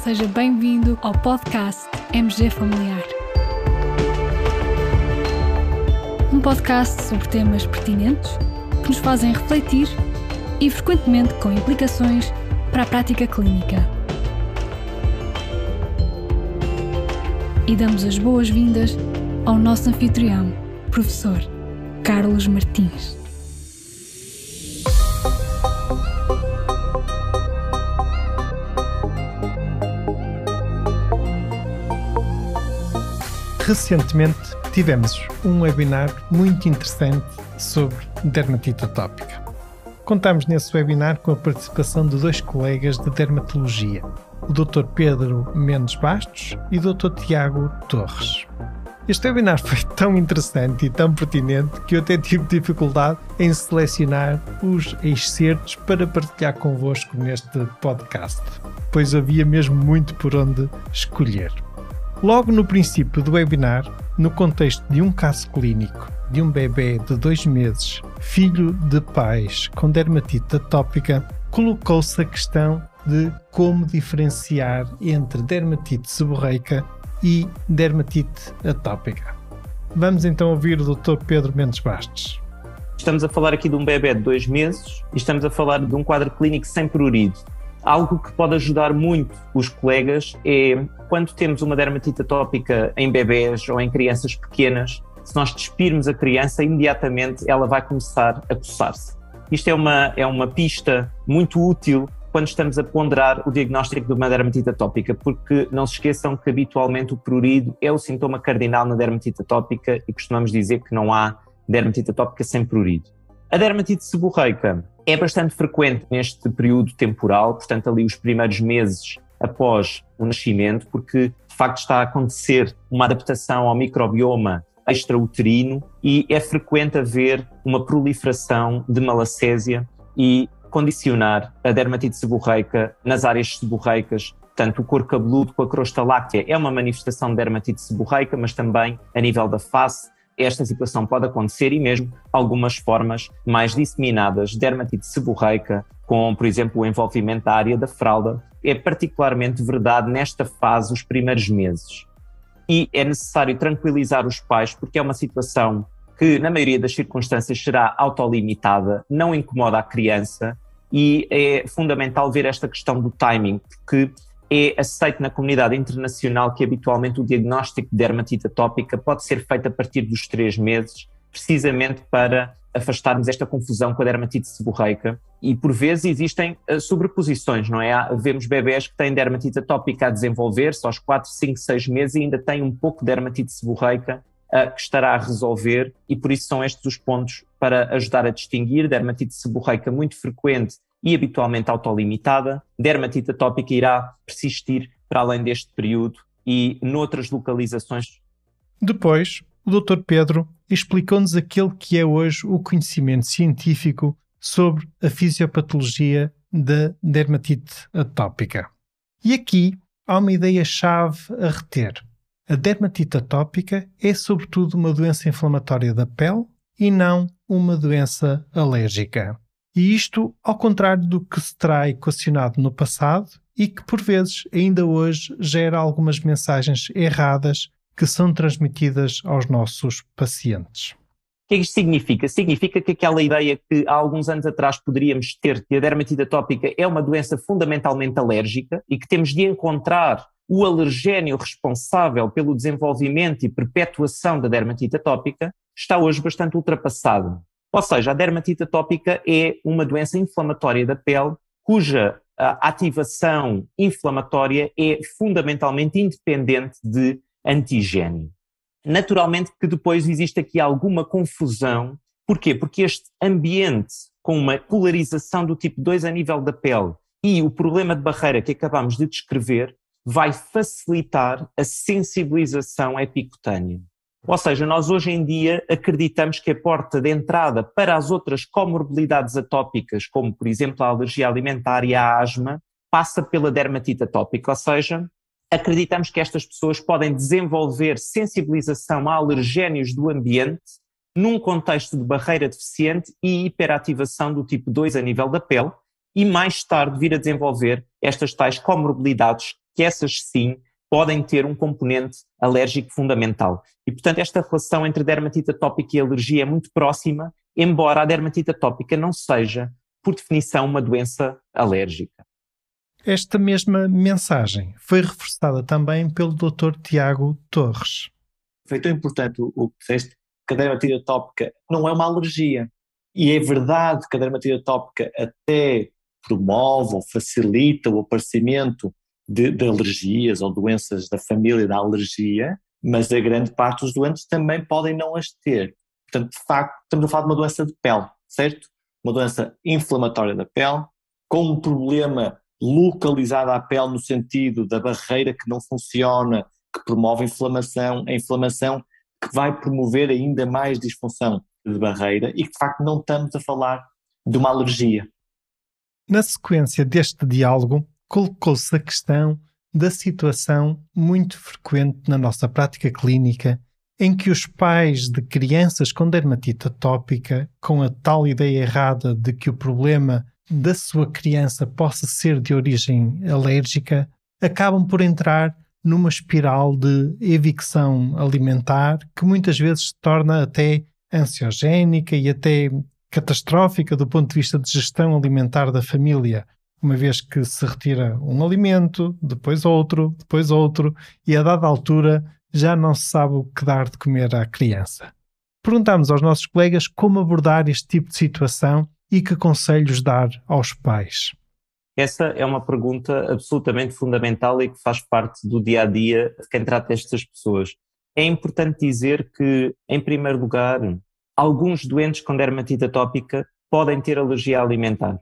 seja bem-vindo ao podcast MG Familiar. Um podcast sobre temas pertinentes que nos fazem refletir e frequentemente com implicações para a prática clínica. E damos as boas-vindas ao nosso anfitrião, professor Carlos Martins. Recentemente tivemos um webinar muito interessante sobre dermatite atópica. Contámos nesse webinar com a participação de dois colegas de dermatologia, o Dr. Pedro Mendes Bastos e o Dr. Tiago Torres. Este webinar foi tão interessante e tão pertinente que eu até tive dificuldade em selecionar os excertos para partilhar convosco neste podcast, pois havia mesmo muito por onde escolher. Logo no princípio do webinar, no contexto de um caso clínico de um bebê de 2 meses, filho de pais com dermatite atópica, colocou-se a questão de como diferenciar entre dermatite seborreica e dermatite atópica. Vamos então ouvir o Dr. Pedro Mendes Bastos. Estamos a falar aqui de um bebê de 2 meses e estamos a falar de um quadro clínico sem prurido. Algo que pode ajudar muito os colegas é, quando temos uma dermatite atópica em bebés ou em crianças pequenas, se nós despirmos a criança, imediatamente ela vai começar a coçar-se. Isto é uma pista muito útil quando estamos a ponderar o diagnóstico de uma dermatite atópica, porque não se esqueçam que habitualmente o prurido é o sintoma cardinal na dermatite atópica e costumamos dizer que não há dermatite atópica sem prurido. A dermatite seborreica é bastante frequente neste período temporal, portanto ali os primeiros meses após o nascimento, porque de facto está a acontecer uma adaptação ao microbioma extrauterino e é frequente haver uma proliferação de malacésia e condicionar a dermatite seborreica nas áreas seborreicas. Portanto, o couro cabeludo com a crosta láctea é uma manifestação de dermatite seborreica, mas também a nível da face. Esta situação pode acontecer e mesmo algumas formas mais disseminadas de dermatite seborreica, com, por exemplo, o envolvimento da área da fralda, é particularmente verdade nesta fase, os primeiros meses. E é necessário tranquilizar os pais, porque é uma situação que, na maioria das circunstâncias, será autolimitada, não incomoda a criança e é fundamental ver esta questão do timing, porque é aceito na comunidade internacional que habitualmente o diagnóstico de dermatite atópica pode ser feito a partir dos 3 meses, precisamente para afastarmos esta confusão com a dermatite seborreica. E por vezes existem sobreposições, não é? Vemos bebés que têm dermatite atópica a desenvolver-se aos 4, 5, 6 meses e ainda têm um pouco de dermatite seborreica que estará a resolver, e por isso são estes os pontos para ajudar a distinguir. Dermatite seborreica muito frequente e habitualmente autolimitada, dermatite atópica irá persistir para além deste período e noutras localizações. Depois, o Dr. Pedro explicou-nos aquele que é hoje o conhecimento científico sobre a fisiopatologia da dermatite atópica. E aqui há uma ideia-chave a reter. A dermatite atópica é sobretudo uma doença inflamatória da pele e não uma doença alérgica. E isto ao contrário do que se terá equacionado no passado e que por vezes ainda hoje gera algumas mensagens erradas que são transmitidas aos nossos pacientes. O que é que isto significa? Significa que aquela ideia que há alguns anos atrás poderíamos ter, que a dermatite atópica é uma doença fundamentalmente alérgica e que temos de encontrar o alergénio responsável pelo desenvolvimento e perpetuação da dermatite atópica, está hoje bastante ultrapassada. Ou seja, a dermatite atópica é uma doença inflamatória da pele cuja ativação inflamatória é fundamentalmente independente de antigênio. Naturalmente que depois existe aqui alguma confusão. Porquê? Porque este ambiente com uma polarização do tipo 2 a nível da pele e o problema de barreira que acabamos de descrever vai facilitar a sensibilização epicutânea. Ou seja, nós hoje em dia acreditamos que a porta de entrada para as outras comorbilidades atópicas, como por exemplo a alergia alimentar e a asma, passa pela dermatite atópica, ou seja, acreditamos que estas pessoas podem desenvolver sensibilização a alergénios do ambiente num contexto de barreira deficiente e hiperativação do tipo 2 a nível da pele e mais tarde vir a desenvolver estas tais comorbilidades que essas sim podem ter um componente alérgico fundamental. E, portanto, esta relação entre dermatite atópica e alergia é muito próxima, embora a dermatite atópica não seja, por definição, uma doença alérgica. Esta mesma mensagem foi reforçada também pelo Dr. Tiago Torres. Foi tão importante o que disseste, que a dermatite atópica não é uma alergia. E é verdade que a dermatite atópica até promove ou facilita o aparecimento de alergias ou doenças da família da alergia, mas a grande parte dos doentes também podem não as ter. Portanto, de facto, estamos a falar de uma doença de pele, certo? Uma doença inflamatória da pele, com um problema localizado à pele no sentido da barreira que não funciona, que promove a inflamação que vai promover ainda mais disfunção de barreira e que de facto não estamos a falar de uma alergia. Na sequência deste diálogo, colocou-se a questão da situação muito frequente na nossa prática clínica em que os pais de crianças com dermatite atópica, com a tal ideia errada de que o problema da sua criança possa ser de origem alérgica, acabam por entrar numa espiral de evicção alimentar que muitas vezes se torna até ansiogénica e até catastrófica do ponto de vista de gestão alimentar da família, uma vez que se retira um alimento, depois outro, e a dada altura já não se sabe o que dar de comer à criança. Perguntámos aos nossos colegas como abordar este tipo de situação e que conselhos dar aos pais. Essa é uma pergunta absolutamente fundamental e que faz parte do dia-a-dia de quem trata estas pessoas. É importante dizer que, em primeiro lugar, alguns doentes com dermatite atópica podem ter alergia alimentar.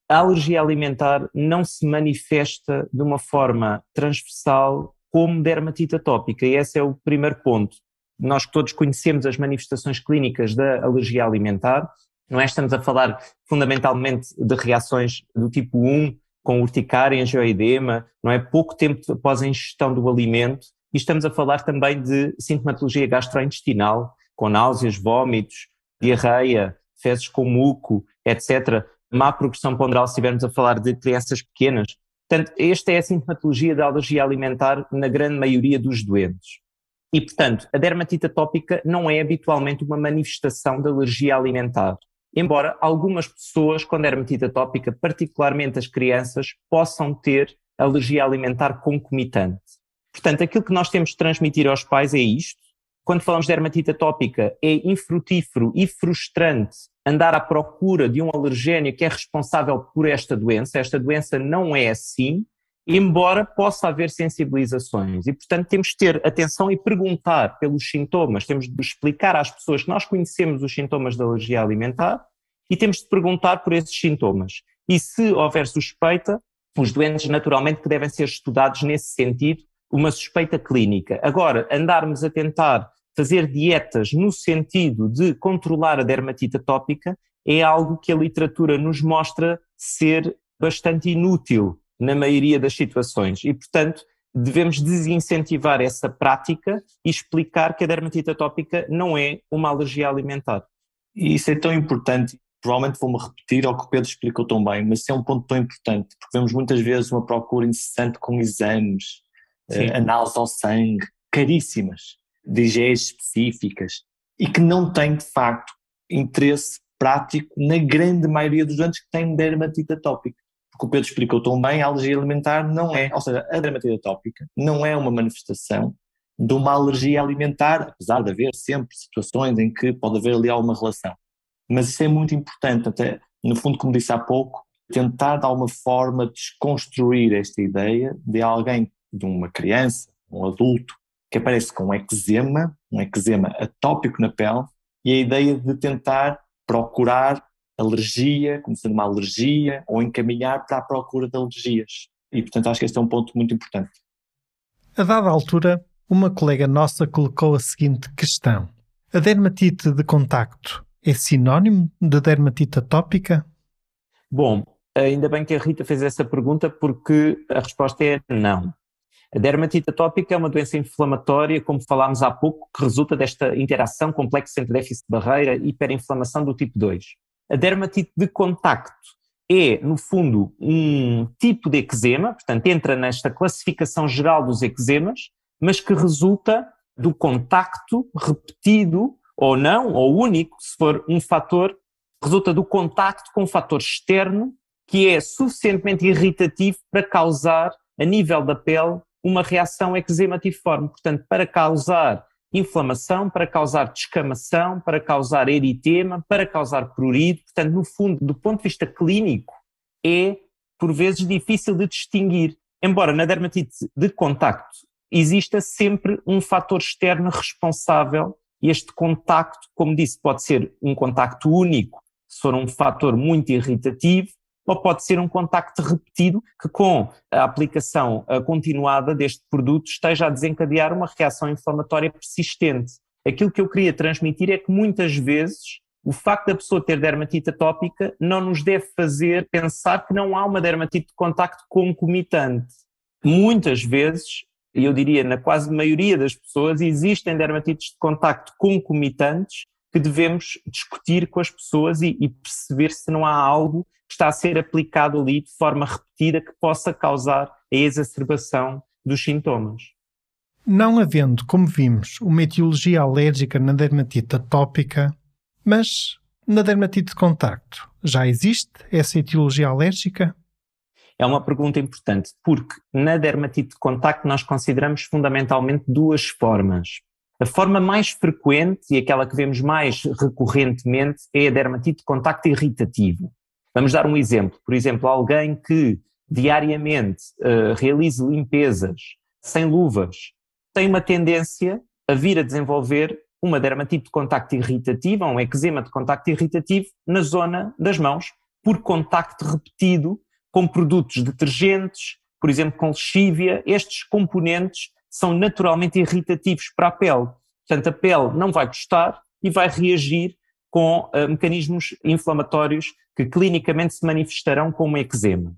A alergia alimentar não se manifesta de uma forma transversal como dermatite atópica e esse é o primeiro ponto. Nós todos conhecemos as manifestações clínicas da alergia alimentar, não é? Estamos a falar fundamentalmente de reações do tipo 1, com urticária, angioedema, não é? Pouco tempo após a ingestão do alimento, e estamos a falar também de sintomatologia gastrointestinal, com náuseas, vômitos, diarreia, fezes com muco, etc. Má progressão ponderal se estivermos a falar de crianças pequenas. Portanto, esta é a sintomatologia da alergia alimentar na grande maioria dos doentes. E, portanto, a dermatite atópica não é habitualmente uma manifestação de alergia alimentar, embora algumas pessoas com dermatite atópica, particularmente as crianças, possam ter alergia alimentar concomitante. Portanto, aquilo que nós temos de transmitir aos pais é isto. Quando falamos de dermatite atópica, é infrutífero e frustrante andar à procura de um alergénio que é responsável por esta doença. Esta doença não é assim, embora possa haver sensibilizações. E, portanto, temos de ter atenção e perguntar pelos sintomas. Temos de explicar às pessoas que nós conhecemos os sintomas da alergia alimentar e temos de perguntar por esses sintomas. E se houver suspeita, os doentes naturalmente que devem ser estudados nesse sentido, uma suspeita clínica. Agora, andarmos a tentar fazer dietas no sentido de controlar a dermatite atópica é algo que a literatura nos mostra ser bastante inútil na maioria das situações e, portanto, devemos desincentivar essa prática e explicar que a dermatite atópica não é uma alergia alimentar. E isso é tão importante, provavelmente vou-me repetir ao que o Pedro explicou tão bem, mas isso é um ponto tão importante, porque vemos muitas vezes uma procura incessante com exames, análises ao sangue, caríssimas, de IgEs específicas, e que não têm, de facto, interesse prático na grande maioria dos doentes que têm dermatite atópica. Porque o Pedro explicou tão bem, a alergia alimentar não é, ou seja, a dermatite atópica não é uma manifestação de uma alergia alimentar, apesar de haver sempre situações em que pode haver ali alguma relação. Mas isso é muito importante, até, no fundo, como disse há pouco, tentar de alguma forma desconstruir esta ideia de alguém, de uma criança, um adulto, que aparece com um eczema atópico na pele, e a ideia de tentar procurar alergia, como sendo uma alergia, ou encaminhar para a procura de alergias. E, portanto, acho que este é um ponto muito importante. A dada altura, uma colega nossa colocou a seguinte questão. A dermatite de contacto é sinónimo de dermatite atópica? Bom, ainda bem que a Rita fez essa pergunta porque a resposta é não. A dermatite atópica é uma doença inflamatória, como falámos há pouco, que resulta desta interação complexa entre déficit de barreira e hiperinflamação do tipo 2. A dermatite de contacto é, no fundo, um tipo de eczema, portanto entra nesta classificação geral dos eczemas, mas que resulta do contacto repetido ou não, ou único, se for um fator, resulta do contacto com um fator externo que é suficientemente irritativo para causar, a nível da pele, uma reação eczematiforme. Portanto, para causar inflamação, para causar descamação, para causar eritema, para causar prurido. Portanto, no fundo, do ponto de vista clínico, é, por vezes, difícil de distinguir. Embora na dermatite de contacto exista sempre um fator externo responsável, este contacto, como disse, pode ser um contacto único, se for um fator muito irritativo, ou pode ser um contacto repetido que com a aplicação continuada deste produto esteja a desencadear uma reação inflamatória persistente. Aquilo que eu queria transmitir é que muitas vezes o facto da pessoa ter dermatite atópica não nos deve fazer pensar que não há uma dermatite de contacto concomitante. Muitas vezes, e eu diria na quase maioria das pessoas, existem dermatites de contacto concomitantes que devemos discutir com as pessoas e perceber se não há algo que está a ser aplicado ali de forma repetida que possa causar a exacerbação dos sintomas. Não havendo, como vimos, uma etiologia alérgica na dermatite atópica, mas na dermatite de contacto, já existe essa etiologia alérgica? É uma pergunta importante, porque na dermatite de contacto nós consideramos fundamentalmente duas formas. A forma mais frequente e aquela que vemos mais recorrentemente é a dermatite de contacto irritativo. Vamos dar um exemplo. Por exemplo, alguém que diariamente realize limpezas sem luvas tem uma tendência a vir a desenvolver uma dermatite de contacto irritativa, um eczema de contacto irritativo na zona das mãos, por contacto repetido com produtos detergentes, por exemplo, com lexívia. Estes componentes são naturalmente irritativos para a pele. Portanto, a pele não vai gostar e vai reagir com mecanismos inflamatórios que clinicamente se manifestarão como eczema.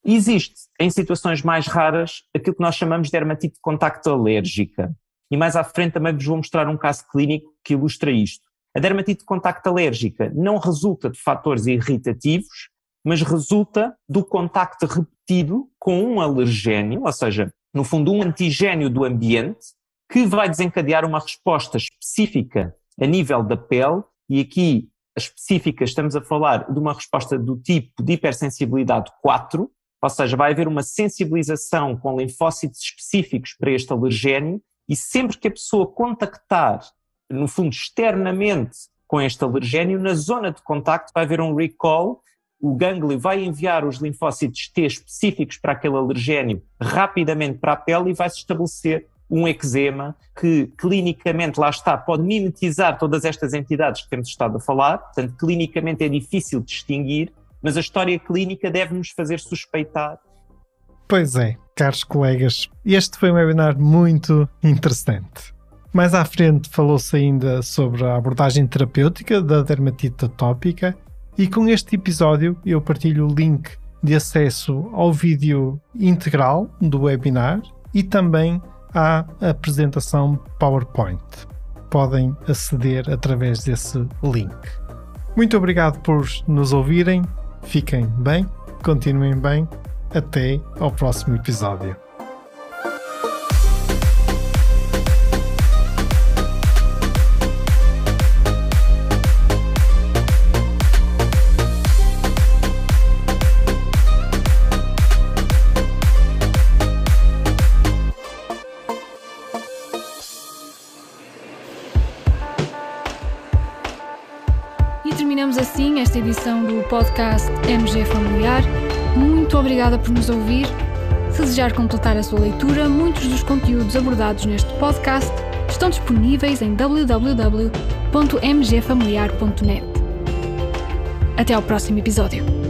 Existe, em situações mais raras, aquilo que nós chamamos de dermatite de contacto alérgica. E mais à frente também vos vou mostrar um caso clínico que ilustra isto. A dermatite de contacto alérgica não resulta de fatores irritativos, mas resulta do contacto repetido com um alergénio, ou seja, no fundo um antigénio do ambiente, que vai desencadear uma resposta específica a nível da pele, e aqui a específica estamos a falar de uma resposta do tipo de hipersensibilidade 4, ou seja, vai haver uma sensibilização com linfócitos específicos para este alergénio, e sempre que a pessoa contactar, no fundo externamente com este alergénio, na zona de contacto vai haver um recall, o gânglio vai enviar os linfócitos T específicos para aquele alergénio rapidamente para a pele e vai-se estabelecer um eczema que clinicamente, lá está, pode mimetizar todas estas entidades que temos estado a falar, portanto clinicamente é difícil distinguir, mas a história clínica deve-nos fazer suspeitar. Pois é, caros colegas, este foi um webinar muito interessante. Mais à frente falou-se ainda sobre a abordagem terapêutica da dermatite atópica e com este episódio eu partilho o link de acesso ao vídeo integral do webinar e também à apresentação PowerPoint. Podem aceder através desse link. Muito obrigado por nos ouvirem, fiquem bem, continuem bem, até ao próximo episódio. Terminamos assim esta edição do podcast MG Familiar. Muito obrigada por nos ouvir. Se desejar completar a sua leitura, muitos dos conteúdos abordados neste podcast estão disponíveis em www.mgfamiliar.net. Até ao próximo episódio.